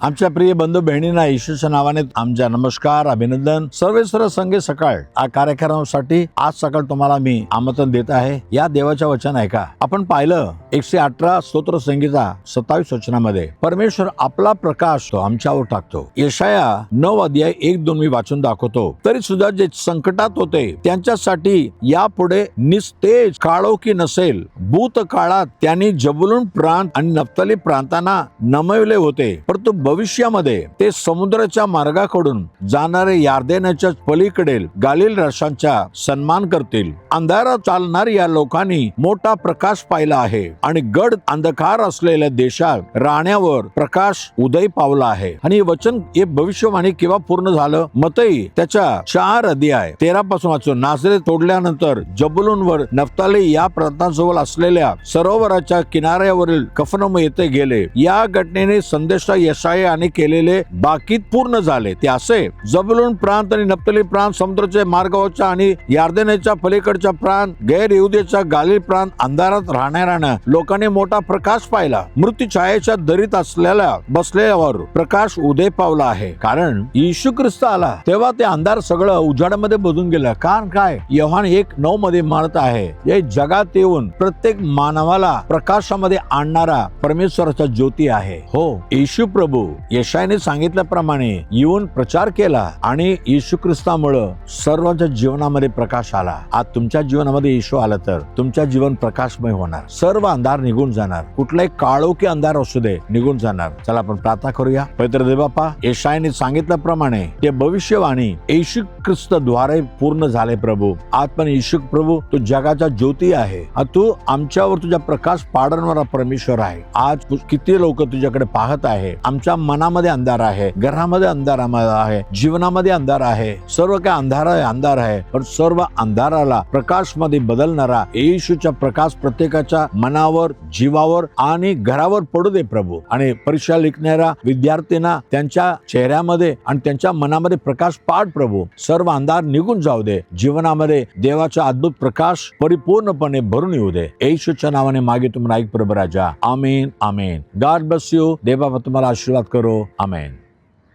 आमच्या प्रिय बंधू बहिणींना येशूच्या नावाने आमच्या नमस्कार, अभिनंदन. सर्वेश्वर संघे सकाळ या कार्यक्रमासाठी आज सकाळ तुम्हाला मी आमंत्रण देत आहे. या देवाच्या वचन ऐका. आपण पाहिलं 118 स्तोत्र संगीता 27 वचनामध्ये परमेश्वर आपला प्रकाश तो आमच्यावर टाकतो. यशाया 9 अध्याय 1-2 मी वाचून दाखवतो. तरी सुद्धा जे संकटात होते त्यांच्यासाठी यापुढे निस्तेज काळोखी नसेल. भूतकाळात त्यांनी जबुलून प्रांत आणि नफ्ताली प्रांतांना नमविले होते, परंतु भविष्यामध्ये ते समुद्राच्या मार्गाकडून जाणारे यार्देनाच्या पलीकडील गालील राष्ट्रांचा सन्मान करतील. अंधारात चालणाऱ्या या लोकांनी मोठा प्रकाश पाहिला आहे आणि गड अंधकार असलेल्या देशात राहण्यावर प्रकाश उदय पावला आहे. आणि हे वचन, हे भविष्यवाणी केव्हा पूर्ण झालं? मत्ती त्याच्या 4 अध्याय 13 पासून वाचून. नाझरेत तोडल्यानंतर जबुलून वर नफ्ताली या प्रांताजवळ असलेल्या सरोवराच्या किनाऱ्यावरील कफरनहूम येथे गेले. या घटनेने संदेश यशायाने केलेले बाकीत पूर्ण झाले. ते असे: जबुलून प्रांत आणि नफ्ताली प्रांत समुद्राच्या मार्गावरचा आणि यार्देनाच्या पलीकडचा प्रांत, गैर यहुदीचा गालील प्रांत, अंधारात राहणाऱ्या लोकांनी मोठा प्रकाश पाहिला. मृत्यू छायेच्या दरीत असलेल्या बसलेल्यावर प्रकाश उदय पावला आहे. कारण येशू ख्रिस्त आला तेव्हा ते अंधार सगळं उजाडामध्ये बदलून गेलं. कारण काय? योहान 1:9 मध्ये म्हणत आहे, या जगात येऊन प्रत्येक मानवाला प्रकाशामध्ये आणणारा परमेश्वराचा ज्योती आहे. हो, येशू प्रभू यशायाने सांगितल्याप्रमाणे येऊन प्रचार केला आणि येशू ख्रिस्तामुळे सर्वांच्या जीवनामध्ये प्रकाश आला. आज तुमच्या जीवनामध्ये येशू आला तर तुमच्या जीवन प्रकाशमय होणार. सर्व अंधार निघून जाणार. कुठलाही काळोखी अंधार असू दे, निघून जाणार. चला आपण प्रार्थना करूया. पवित्र देवबापा, यशायाने सांगितल्याप्रमाणे ते भविष्यवाणी येशू ख्रिस्त द्वारे पूर्ण झाले. प्रभू, आज पण येशू प्रभू तू जगाचा ज्योती आहे. तू आमच्यावर तुझा प्रकाश पाडणारा परमेश्वर आहे. आज किती लोक तुझ्याकडे पाहत आहे. आमच्या मनामध्ये अंधार आहे, घरामध्ये अंधार आहे, जीवनामध्ये अंधार आहे. सर्व काय अंधार आहे, पण सर्व अंधाराला प्रकाश मध्ये बदलणारा येशूचा प्रकाश प्रत्येकाच्या मनावर, जीवावर आणि घरावर पडू दे प्रभू. आणि परीक्षा लिखणाऱ्या विद्यार्थ्यांना त्यांच्या चेहऱ्यामध्ये आणि त्यांच्या मनामध्ये प्रकाश पाड प्रभू. सर्व अंधार निघून जाऊ दे. जीवनामध्ये देवाचा अद्भुत प्रकाश परिपूर्णपणे भरून येऊ दे. येशूच्या नावाने मागे तुम्हाला ऐक प्रभू राजा. Amen, amen. God bless you. देव बाबा तुम्हाला आशीर्वाद करो. आमेन.